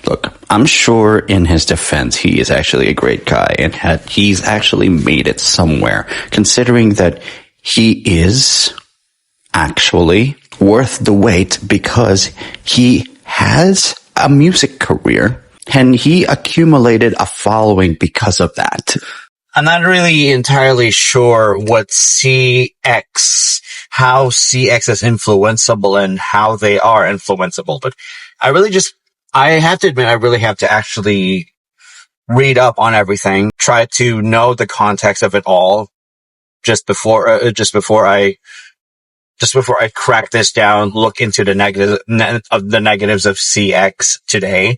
Look, I'm sure in his defense, he is actually a great guy and he's actually made it somewhere, considering that he is actually worth the wait because he has a music career and he accumulated a following because of that. I'm not really entirely sure how CX is influenceable and how they are influenceable, but I have to admit, I really have to actually read up on everything, try to know the context of it all just before I crack this down, look into the negatives of CX today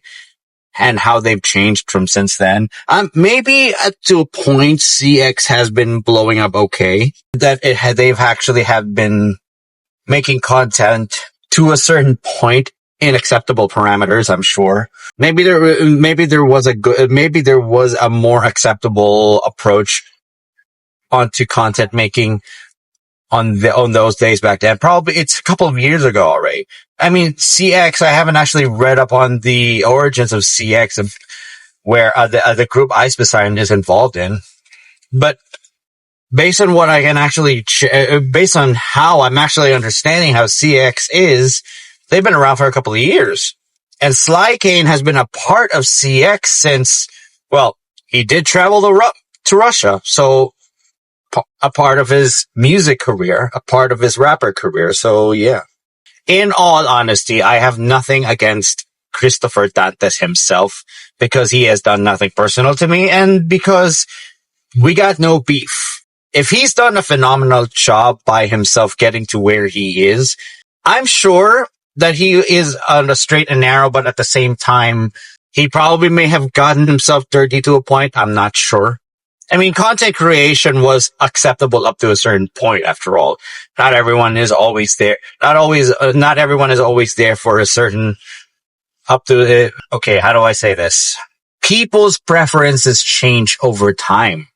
and how they've changed from since then. Maybe to a point, CX has been blowing up okay. They've actually have been making content to a certain point in acceptable parameters, I'm sure. Maybe there was a more acceptable approach onto content making on those days back then. Probably it's a couple of years ago already. I mean, CX, I haven't actually read up on the origins of CX of where the group Icebesign is involved in. But based on what I can actually, based on how I'm actually understanding how CX is, they've been around for a couple of years. And SlyKane has been a part of CX since, well, he did travel to Russia. So a part of his music career, a part of his rapper career. So yeah. In all honesty, I have nothing against Christopher Dantes himself because he has done nothing personal to me and because we got no beef. If he's done a phenomenal job by himself getting to where he is, I'm sure that he is on a straight and narrow, but at the same time, he probably may have gotten himself dirty to a point. I'm not sure. I mean, content creation was acceptable up to a certain point, after all. Not everyone is always there. Not everyone is always there for a certain okay, how do I say this? People's preferences change over time.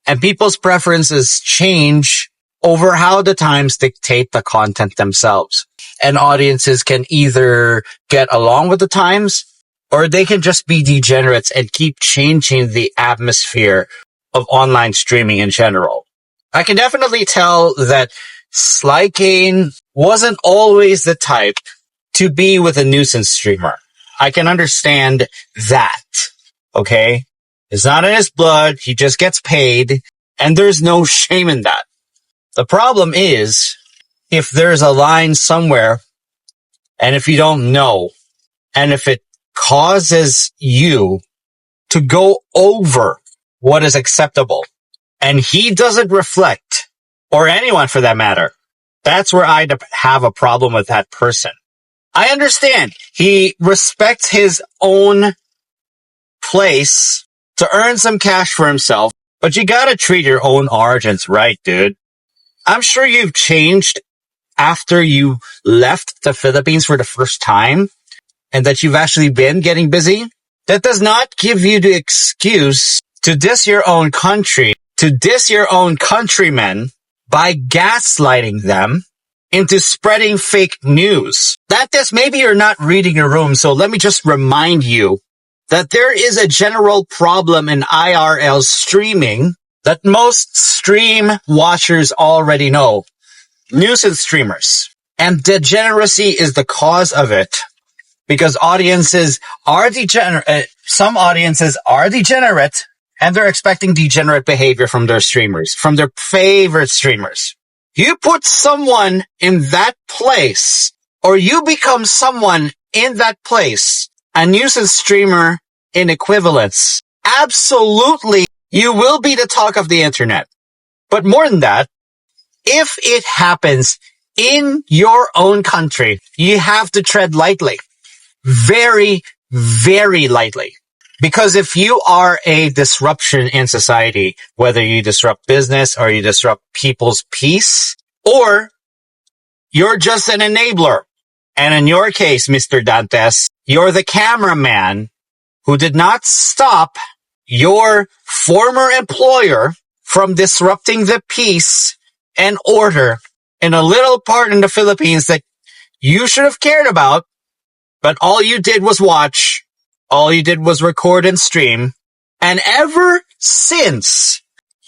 And people's preferences change over how the times dictate the content themselves. And audiences can either get along with the times, or they can just be degenerates and keep changing the atmosphere of online streaming in general. I can definitely tell that SlyKane wasn't always the type to be with a nuisance streamer. I can understand that, okay? It's not in his blood, he just gets paid, and there's no shame in that. The problem is, if there's a line somewhere, and if you don't know, and if it causes you to go over what is acceptable, and he doesn't reflect, or anyone for that matter, that's where I'd have a problem with that person. I understand he respects his own place to earn some cash for himself, but you gotta treat your own origins right, dude. I'm sure you've changed after you left the Philippines for the first time, and that you've actually been getting busy. That does not give you the excuse to diss your own country, to diss your own countrymen by gaslighting them into spreading fake news. Maybe you're not reading your room, so let me just remind you that there is a general problem in IRL streaming that most stream watchers already know. Nuisance streamers. And degeneracy is the cause of it. Because audiences are degenerate. Some audiences are degenerate, and they're expecting degenerate behavior from their streamers, from their favorite streamers. You put someone in that place, or you become someone in that place, a nuisance streamer in equivalence. Absolutely, you will be the talk of the internet. But more than that, if it happens in your own country, you have to tread lightly. Very, very lightly. Because if you are a disruption in society, whether you disrupt business or you disrupt people's peace, or you're just an enabler. And in your case, Mr. Dantes, you're the cameraman who did not stop your former employer from disrupting the peace and order in a little part in the Philippines that you should have cared about, but all you did was watch. All you did was record and stream. And ever since,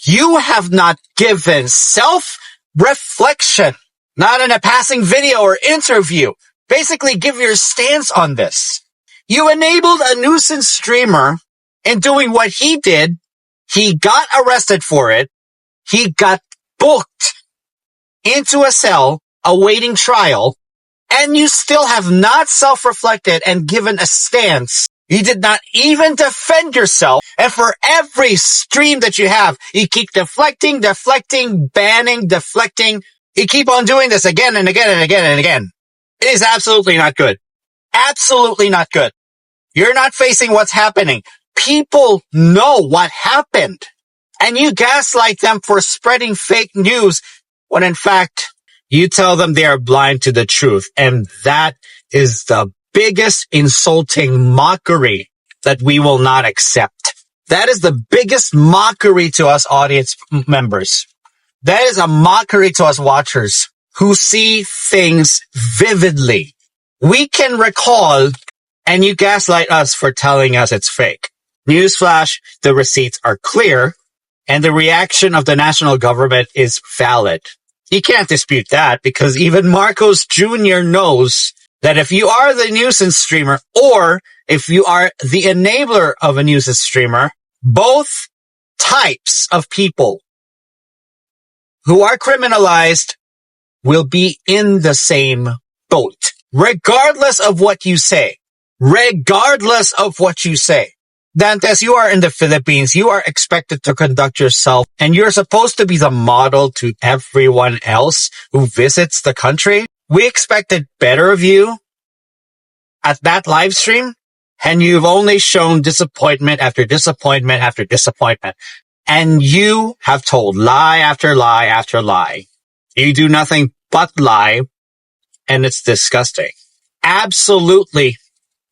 you have not given self-reflection, not in a passing video or interview. Basically, give your stance on this. You enabled a nuisance streamer in doing what he did. He got arrested for it. He got booked into a cell awaiting trial. And you still have not self-reflected and given a stance. You did not even defend yourself. And for every stream that you have, you keep deflecting, banning, deflecting. You keep on doing this again and again and again and again. It is absolutely not good. Absolutely not good. You're not facing what's happening. People know what happened. And you gaslight them for spreading fake news when in fact, you tell them they are blind to the truth. And that is the biggest insulting mockery that we will not accept. That is the biggest mockery to us audience members. That is a mockery to us watchers who see things vividly. We can recall, and you gaslight us for telling us it's fake. Newsflash, the receipts are clear, and the reaction of the national government is valid. You can't dispute that because even Marcos Jr. knows that if you are the nuisance streamer or if you are the enabler of a nuisance streamer, both types of people who are criminalized will be in the same boat, regardless of what you say. Regardless of what you say. Dantes, you are in the Philippines. You are expected to conduct yourself, and you're supposed to be the model to everyone else who visits the country. We expected better of you at that live stream, and you've only shown disappointment after disappointment after disappointment. And you have told lie after lie after lie. You do nothing but lie, and it's disgusting. Absolutely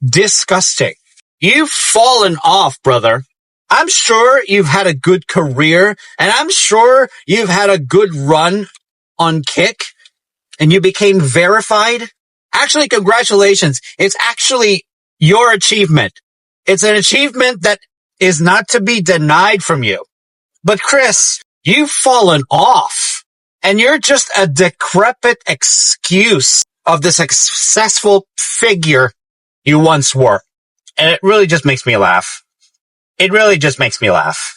disgusting. You've fallen off, brother. I'm sure you've had a good career, and I'm sure you've had a good run on Kick, and you became verified. Actually, congratulations. It's actually your achievement. It's an achievement that is not to be denied from you. But Chris, you've fallen off, and you're just a decrepit excuse of the successful figure you once were. And it really just makes me laugh. It really just makes me laugh.